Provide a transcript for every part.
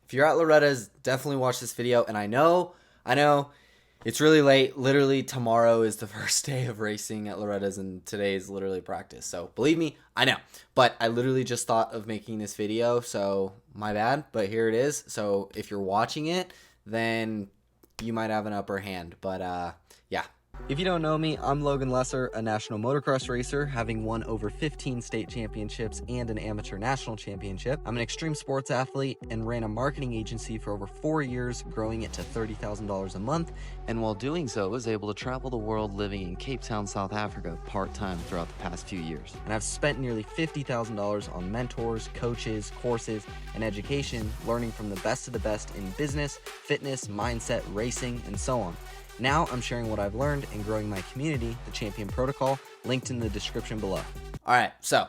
If you're at Loretta's, definitely watch this video. And I know, it's really late. Literally, tomorrow is the first day of racing at Loretta's, and today is literally practice. So believe me, I know. But I literally just thought of making this video, so my bad. But here it is. So if you're watching it, then you might have an upper hand. But yeah. If you don't know me, I'm Logan Lesser, a national motocross racer, having won over 15 state championships and an amateur national championship. I'm an extreme sports athlete and ran a marketing agency for over 4 years, growing it to $30,000 a month. And while doing so, was able to travel the world living in Cape Town, South Africa, part-time throughout the past few years. And I've spent nearly $50,000 on mentors, coaches, courses, and education, learning from the best of the best in business, fitness, mindset, racing, and so on. Now I'm sharing what I've learned and growing my community, the Champion Protocol, linked in the description below. All right, so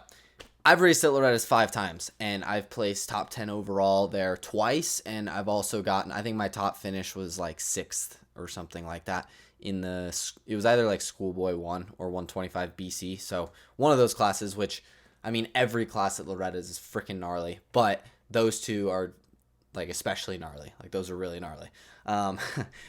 I've raced at Loretta's 5 times, and I've placed top 10 overall there twice, and I've also gotten, I think my top finish was like 6th or something like that. It was either like Schoolboy 1 or 125 BC, so one of those classes, which, I mean, every class at Loretta's is freaking gnarly, but those two are like especially gnarly. Like those are really gnarly.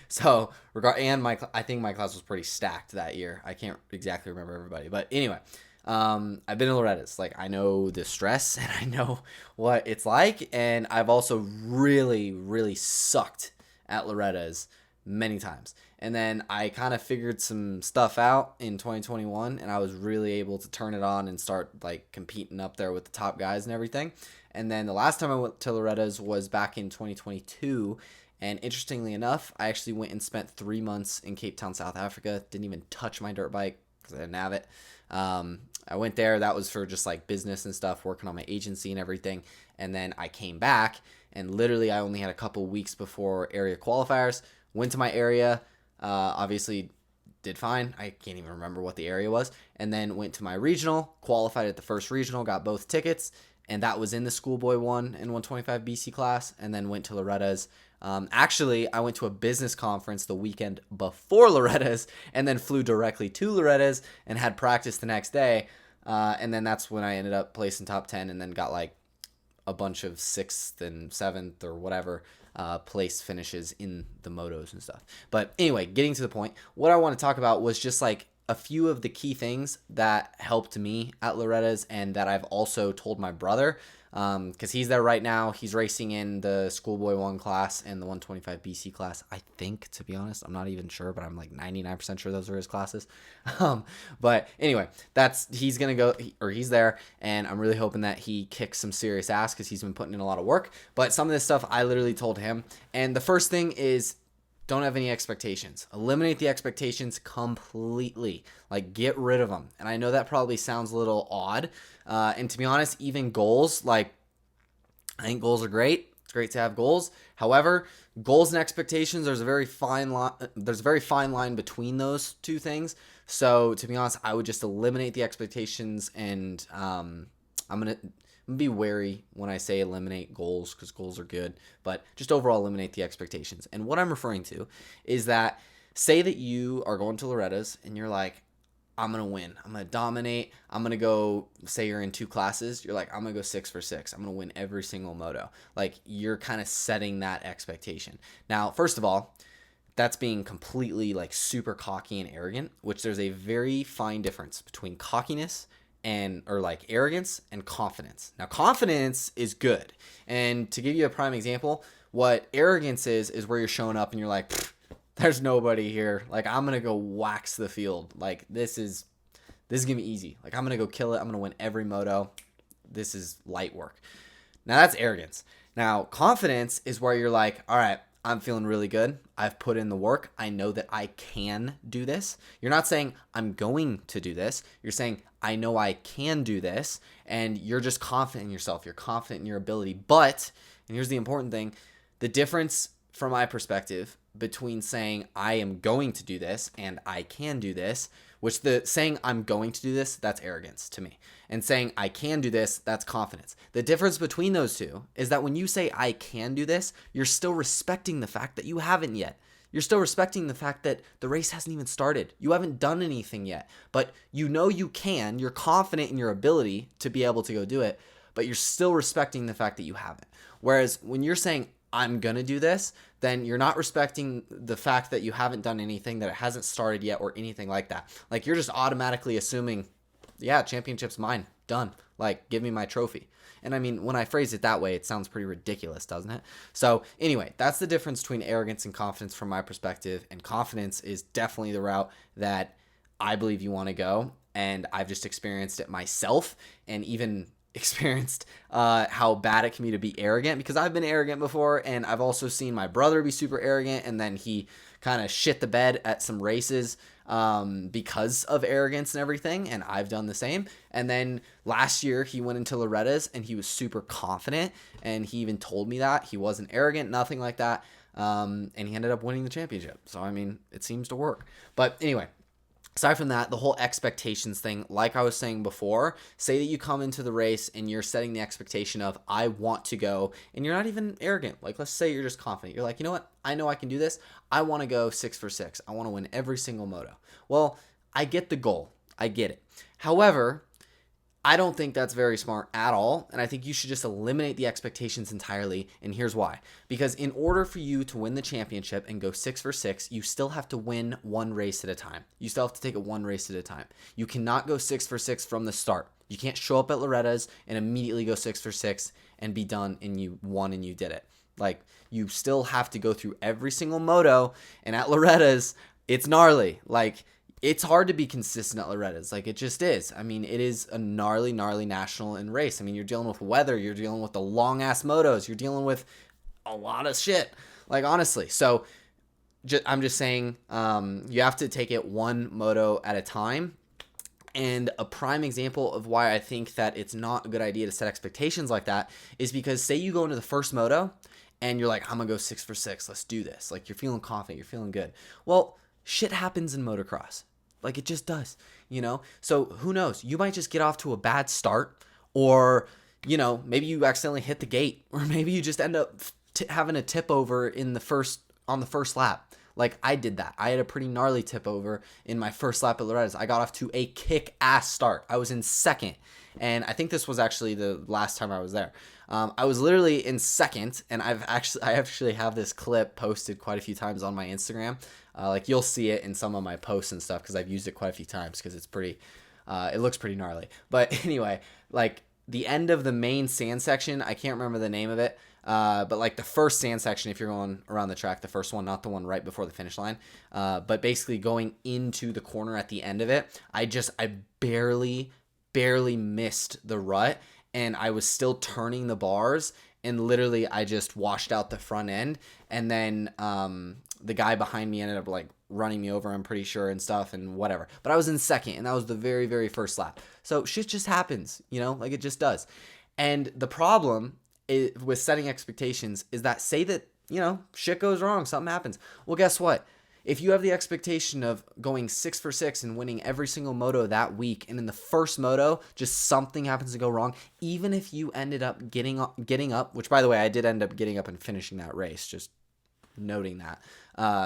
So I think my class was pretty stacked that year. I can't exactly remember everybody, but anyway, I've been to Loretta's. Like I know the stress and I know what it's like, and I've also really, really sucked at Loretta's many times. And then I kind of figured some stuff out in 2021, and I was really able to turn it on and start like competing up there with the top guys and everything. And then the last time I went to Loretta's was back in 2022. And interestingly enough, I actually went and spent 3 months in Cape Town, South Africa. Didn't even touch my dirt bike because I didn't have it. I went there. That was for just like business and stuff, working on my agency and everything. And then I came back, and literally I only had a couple weeks before area qualifiers. Went to my area, obviously did fine. I can't even remember what the area was. And then went to my regional, qualified at the first regional, got both tickets. And that was in the Schoolboy 1 and 125 BC class, and then went to Loretta's. Actually, I went to a business conference the weekend before Loretta's, and then flew directly to Loretta's and had practice the next day. And then that's when I ended up placing top 10, and then got like a bunch of 6th and 7th or whatever place finishes in the motos and stuff. But anyway, getting to the point, what I want to talk about was just like a few of the key things that helped me at Loretta's, and that I've also told my brother, because he's there right now. He's racing in the Schoolboy 1 class and the 125 BC class, I think, to be honest. I'm not even sure, but I'm like 99% sure those are his classes. But anyway, he's going to go, or he's there, and I'm really hoping that he kicks some serious ass because he's been putting in a lot of work. But some of this stuff I literally told him. And the first thing is, don't have any expectations. Eliminate the expectations completely. Like, get rid of them. And I know that probably sounds a little odd. And to be honest, even goals, like, I think goals are great. It's great to have goals. However, goals and expectations, there's a very fine line between those two things. So to be honest, I would just eliminate the expectations, and I'm gonna be wary when I say eliminate goals, because goals are good, but just overall eliminate the expectations. And what I'm referring to is that, say that you are going to Loretta's and you're like, I'm going to win. I'm going to dominate. I'm going to go, say you're in 2 classes. You're like, I'm going to go 6 for 6. I'm going to win every single moto. Like, you're kind of setting that expectation. Now, first of all, that's being completely like super cocky and arrogant, which there's a very fine difference between cockiness or like arrogance and confidence. Now, confidence is good. And to give you a prime example, what arrogance is where you're showing up and you're like, there's nobody here. Like, I'm going to go wax the field. Like, this is going to be easy. Like, I'm going to go kill it. I'm going to win every moto. This is light work. Now, that's arrogance. Now, confidence is where you're like, all right, I'm feeling really good. I've put in the work. I know that I can do this. You're not saying I'm going to do this. You're saying I know I can do this, and you're just confident in yourself. You're confident in your ability. But, and here's the important thing, the difference from my perspective between saying I am going to do this and I can do this, which the saying I'm going to do this, that's arrogance to me. And saying I can do this, that's confidence. The difference between those two is that when you say I can do this, you're still respecting the fact that you haven't yet. You're still respecting the fact that the race hasn't even started. You haven't done anything yet, but you know you can. You're confident in your ability to be able to go do it, but you're still respecting the fact that you haven't. Whereas when you're saying I'm going to do this, then you're not respecting the fact that you haven't done anything, that it hasn't started yet or anything like that. Like, you're just automatically assuming, yeah, championship's mine. Done. Like, give me my trophy. And I mean, when I phrase it that way, it sounds pretty ridiculous, doesn't it? So anyway, that's the difference between arrogance and confidence from my perspective. And confidence is definitely the route that I believe you want to go. And I've just experienced it myself, and even experienced how bad it can be to be arrogant, because I've been arrogant before, and I've also seen my brother be super arrogant, and then he kind of shit the bed at some races because of arrogance and everything, and I've done the same. And then last year he went into Loretta's and he was super confident, and he even told me that he wasn't arrogant, nothing like that, and he ended up winning the championship. So I mean, it seems to work. But anyway, aside from that, the whole expectations thing, like I was saying before, say that you come into the race and you're setting the expectation of, I want to go, and you're not even arrogant. Like, let's say you're just confident. You're like, you know what? I know I can do this. I want to go 6 for 6. I want to win every single moto. Well, I get the goal. I get it. However, I don't think that's very smart at all, and I think you should just eliminate the expectations entirely, and here's why. Because in order for you to win the championship and go 6 for 6, you still have to win one race at a time. You still have to take it one race at a time. You cannot go 6 for 6 from the start. You can't show up at Loretta's and immediately go 6 for 6 and be done and you won and you did it. Like, you still have to go through every single moto, and at Loretta's, it's gnarly. Like, it's hard to be consistent at Loretta's. Like, it just is. I mean, it is a gnarly national and race. I mean, you're dealing with weather. You're dealing with the long-ass motos. You're dealing with a lot of shit. Like, honestly. So, I'm just saying, you have to take it one moto at a time. And a prime example of why I think that it's not a good idea to set expectations like that is because, say you go into the first moto and you're like, I'm going to go 6 for 6. Let's do this. Like, you're feeling confident. You're feeling good. Well, shit happens in motocross. Like, it just does, you know? So who knows? You might just get off to a bad start, or, you know, maybe you accidentally hit the gate, or maybe you just end up having a tip over on the first lap. Like, I did that. I had a pretty gnarly tip over in my first lap at Loretta's. I got off to a kick-ass start. I was in second, and I think this was actually the last time I was there. I was literally in second, and I actually have this clip posted quite a few times on my Instagram. Like, you'll see it in some of my posts and stuff, because I've used it quite a few times, because it's pretty, it looks pretty gnarly. But anyway, like, the end of the main sand section, I can't remember the name of it, but like the first sand section, if you're going around the track, the first one, not the one right before the finish line, but basically going into the corner at the end of it, I barely missed the rut, and I was still turning the bars, and literally I just washed out the front end, and then the guy behind me ended up like running me over, I'm pretty sure, and stuff, and whatever. But I was in second, and that was the very, very first lap. So shit just happens, you know, like, it just does. And the problem with setting expectations is that, say that, you know, shit goes wrong, something happens. Well, guess what? If you have the expectation of going 6 for 6 and winning every single moto that week, and in the first moto, just something happens to go wrong, even if you ended up getting up, which, by the way, I did end up getting up and finishing that race, just noting that,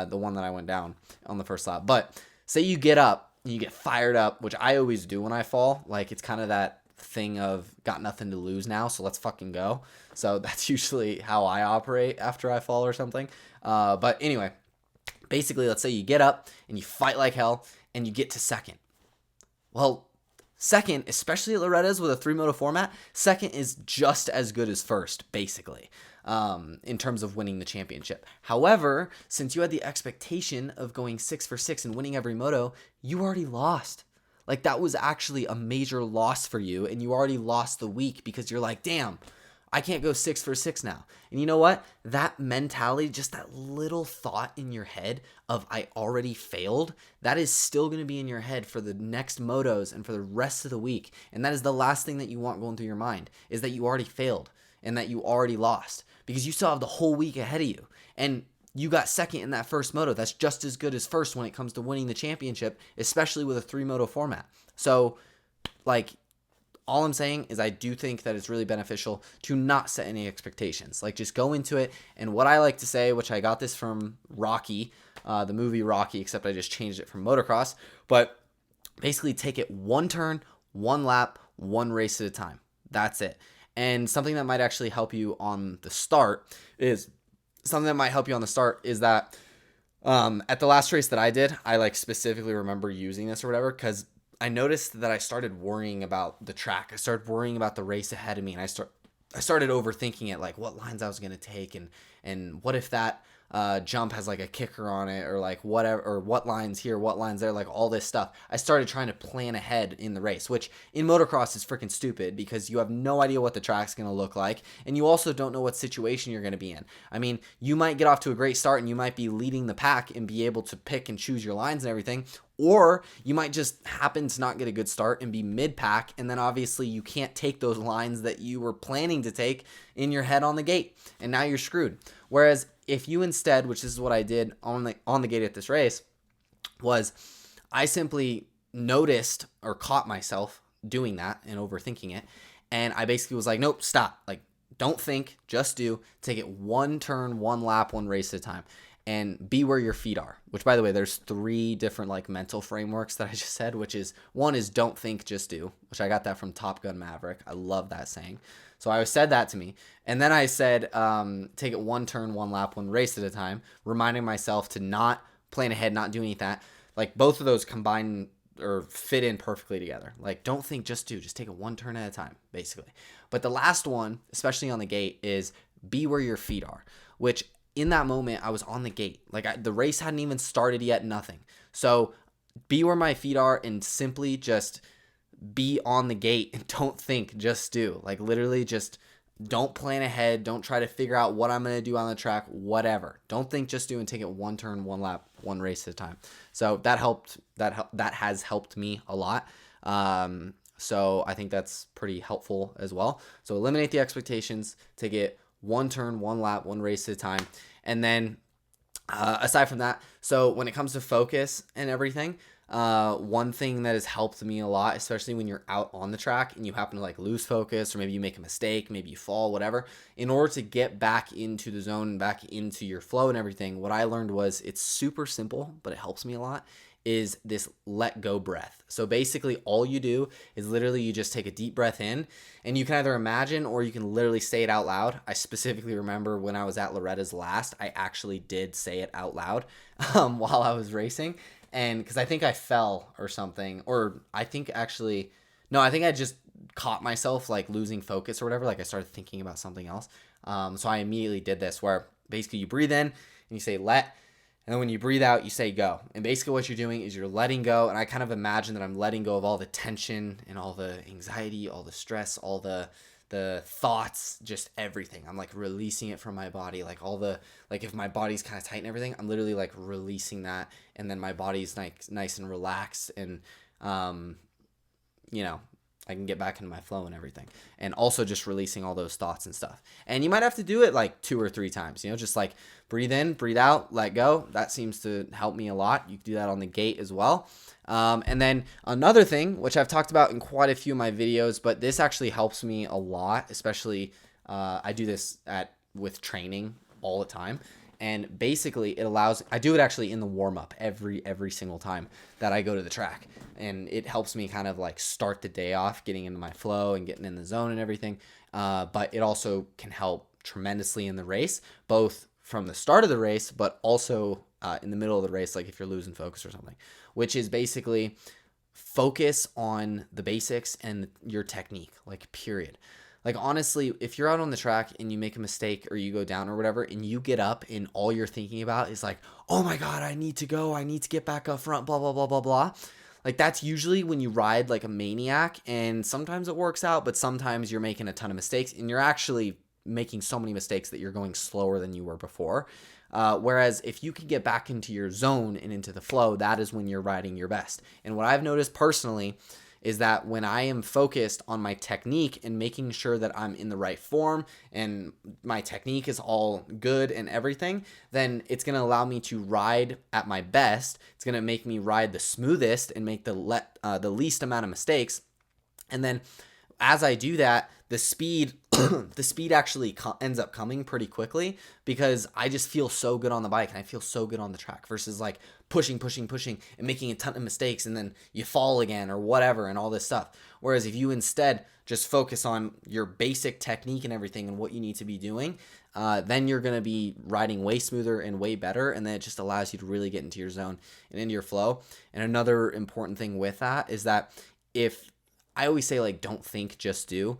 the one that I went down on the first lap. But say you get up and you get fired up, which I always do when I fall. Like, it's kind of that thing of, got nothing to lose now, so let's fucking go. So that's usually how I operate after I fall or something. But anyway, basically, let's say you get up and you fight like hell and you get to second. Well, second, especially at Loretta's with a 3-moto format, second is just as good as first, basically, in terms of winning the championship. However, since you had the expectation of going 6 for 6 and winning every moto, you already lost. Like, that was actually a major loss for you, and you already lost the week, because you're like, damn, I can't go 6 for 6 now. And you know what? That mentality, just that little thought in your head of, I already failed, that is still going to be in your head for the next motos and for the rest of the week. And that is the last thing that you want going through your mind, is that you already failed and that you already lost, because you still have the whole week ahead of you. And you got second in that first moto. That's just as good as first when it comes to winning the championship, especially with a 3-moto format. So, like, all I'm saying is, I do think that it's really beneficial to not set any expectations. Like, just go into it. And what I like to say, which I got this from Rocky, the movie Rocky, except I just changed it from motocross, but basically take it one turn, one lap, one race at a time. That's it. And something that might actually help you on the start is, something that might help you on the start is that at the last race that I did, I like specifically remember using this or whatever because I noticed that I started worrying about the track. I started worrying about the race ahead of me, and I started overthinking it, like what lines I was gonna take, and what if that jump has like a kicker on it, or like whatever, or what lines here, what lines there, like all this stuff. I started trying to plan ahead in the race, which in motocross is freaking stupid because you have no idea what the track's gonna look like, and you also don't know what situation you're gonna be in. I mean, you might get off to a great start and you might be leading the pack and be able to pick and choose your lines and everything, or you might just happen to not get a good start and be mid-pack, and then obviously you can't take those lines that you were planning to take in your head on the gate, and now you're screwed. Whereas if you instead, which is what I did on the gate at this race, was I simply noticed or caught myself doing that and overthinking it, and I basically was like, nope, stop. Like, don't think, just do. Take it one turn, one lap, one race at a time. And be where your feet are, which, by the way, there's 3 different like mental frameworks that I just said, which is, one is don't think, just do, which I got that from Top Gun Maverick. I love that saying. So I said that to me. And then I said, take it one turn, one lap, one race at a time, reminding myself to not plan ahead, not do any of that. Like, both of those combine or fit in perfectly together. Like, don't think, just do. Just take it one turn at a time, basically. But the last one, especially on the gate, is be where your feet are, which in that moment, I was on the gate. Like, the race hadn't even started yet, nothing. So be where my feet are and simply just be on the gate and don't think, just do. Like, literally just don't plan ahead. Don't try to figure out what I'm going to do on the track, whatever. Don't think, just do, and take it one turn, one lap, one race at a time. So that helped. That has helped me a lot. So I think that's pretty helpful as well. So eliminate the expectations, take it one turn, one lap, one race at a time. And then aside from that, so when it comes to focus and everything, one thing that has helped me a lot, especially when you're out on the track and you happen to like lose focus, or maybe you make a mistake, maybe you fall, whatever, in order to get back into the zone and back into your flow and everything, what I learned was, it's super simple, but it helps me a lot, is this let go breath. So basically all you do is literally you just take a deep breath in, and you can either imagine or you can literally say it out loud. I specifically remember when I was at Loretta's last, I actually did say it out loud while I was racing. And because I think I fell or something, or I think actually, no, I think I just caught myself like losing focus or whatever. Like, I started thinking about something else. So I immediately did this, where basically you breathe in and you say let, and then when you breathe out, you say go. And basically what you're doing is you're letting go. And I kind of imagine that I'm letting go of all the tension and all the anxiety, all the stress, all the thoughts, just everything. I'm like releasing it from my body, like all the, like if my body's kind of tight and everything, I'm literally like releasing that, and then my body's nice and relaxed, and you know, I can get back into my flow and everything. And also just releasing all those thoughts and stuff. And you might have to do it like 2 or 3 times, just like breathe in, breathe out, let go. That seems to help me a lot. You can do that on the gate as well. And then another thing, which I've talked about in quite a few of my videos, but this actually helps me a lot, especially I do this with training all the time. And basically it allows, I do it actually in the warm up every single time that I go to the track. And it helps me kind of like start the day off, getting into my flow and getting in the zone and everything. But it also can help tremendously in the race, both from the start of the race, but also in the middle of the race, like if you're losing focus or something, which is basically focus on the basics and your technique, like period. Like, honestly, if you're out on the track and you make a mistake or you go down or whatever, and you get up and all you're thinking about is like, oh my God, I need to go. I need to get back up front, blah, blah, blah, blah, blah. Like, that's usually when you ride like a maniac, and sometimes it works out, but sometimes you're making a ton of mistakes and you're actually making so many mistakes that you're going slower than you were before. Whereas if you can get back into your zone and into the flow, that is when you're riding your best. And what I've noticed personally is that when I am focused on my technique and making sure that I'm in the right form and my technique is all good and everything, then it's going to allow me to ride at my best. It's going to make me ride the smoothest and make the least amount of mistakes. And then as I do that, the speed the speed actually ends up coming pretty quickly because I just feel so good on the bike and I feel so good on the track versus like pushing and making a ton of mistakes and then you fall again or whatever and all this stuff. Whereas if you instead just focus on your basic technique and everything and what you need to be doing, then you're going to be riding way smoother and way better, and then it just allows you to really get into your zone and into your flow. And another important thing with that is that if I always say, like, don't think, just do,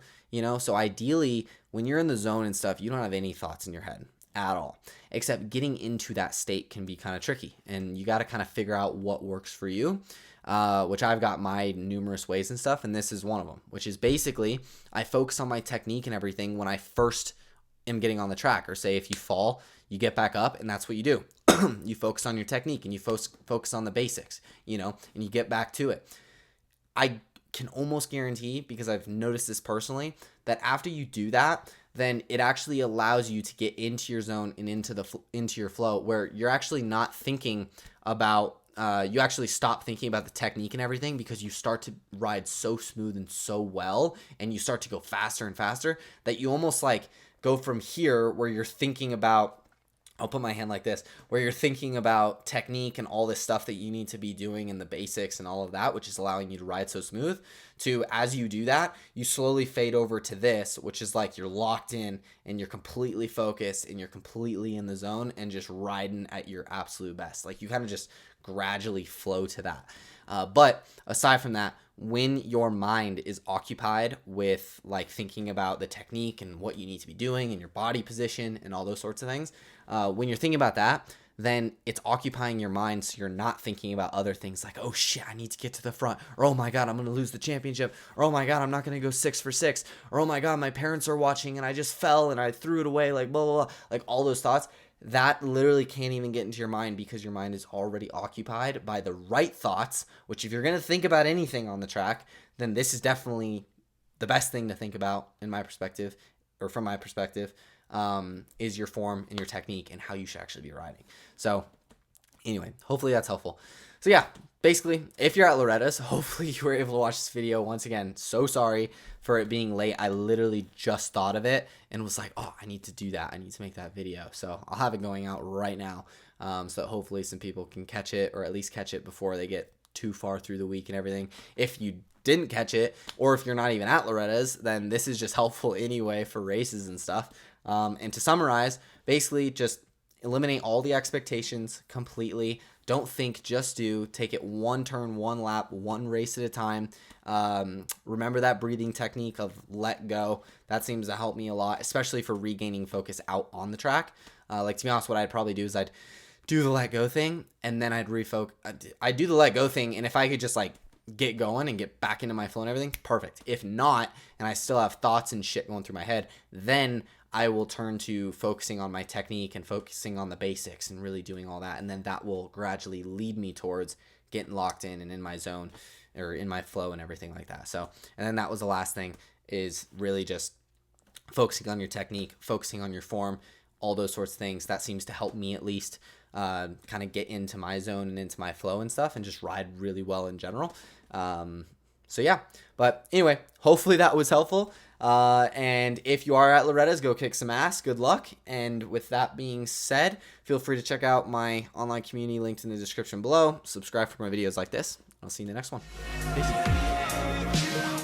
so ideally when you're in the zone and stuff, you don't have any thoughts in your head at all, except getting into that state can be kind of tricky, and you got to kind of figure out what works for you, which I've got my numerous ways and stuff, and this is one of them, which is basically I focus on my technique and everything when I first am getting on the track. Or say if you fall, you get back up, and that's what you do. You focus on your technique and you focus on the basics, and you get back to it. I can almost guarantee, because I've noticed this personally, that after you do that, then it actually allows you to get into your zone and into your flow, where you're actually not thinking about you actually stop thinking about the technique and everything, because you start to ride so smooth and so well, and you start to go faster and faster, that you almost like go from here where you're thinking about, I'll put my hand like this, where you're thinking about technique and all this stuff that you need to be doing and the basics and all of that, which is allowing you to ride so smooth, to, as you do that, you slowly fade over to this, which is like you're locked in and you're completely focused and you're completely in the zone and just riding at your absolute best. Like you kind of just gradually flow to that. But aside from that, when your mind is occupied with like thinking about the technique and what you need to be doing and your body position and all those sorts of things, when you're thinking about that, then it's occupying your mind, so you're not thinking about other things like, oh shit, I need to get to the front, or oh my god, I'm going to lose the championship, or oh my god, I'm not going to go 6 for 6, or oh my god, my parents are watching and I just fell and I threw it away, like blah, blah, blah. Like all those thoughts, that literally can't even get into your mind, because your mind is already occupied by the right thoughts, which if you're going to think about anything on the track, then this is definitely the best thing to think about in my perspective, or from my perspective, is your form and your technique and how you should actually be riding. So anyway, hopefully that's helpful. So yeah, basically, if you're at Loretta's, hopefully you were able to watch this video. Once again, so sorry for it being late. I literally just thought of it and was like, oh, I need to do that. I need to make that video. So I'll have it going out right now, so that hopefully some people can catch it, or at least catch it before they get too far through the week and everything. If you didn't catch it, or if you're not even at Loretta's, then this is just helpful anyway for races and stuff. And to summarize, basically just eliminate all the expectations completely. Don't think, just do. Take it one turn, one lap, one race at a time. Remember that breathing technique of let go. That seems to help me a lot, especially for regaining focus out on the track. Like, to be honest, what I'd probably do is I'd do the let go thing, and then I'd refocus. I'd do the let go thing, and if I could just like get going and get back into my flow and everything, perfect. If not, and I still have thoughts and shit going through my head, then I will turn to focusing on my technique and focusing on the basics and really doing all that. And then that will gradually lead me towards getting locked in and in my zone, or in my flow and everything like that. So, and then that was the last thing, is really just focusing on your technique, focusing on your form, all those sorts of things. That seems to help me at least kind of get into my zone and into my flow and stuff, and just ride really well in general. So yeah, but anyway, hopefully that was helpful. And if you are at Loretta's, go kick some ass. Good luck. And with that being said, feel free to check out my online community linked in the description below. Subscribe for more videos like this. I'll see you in the next one. Peace.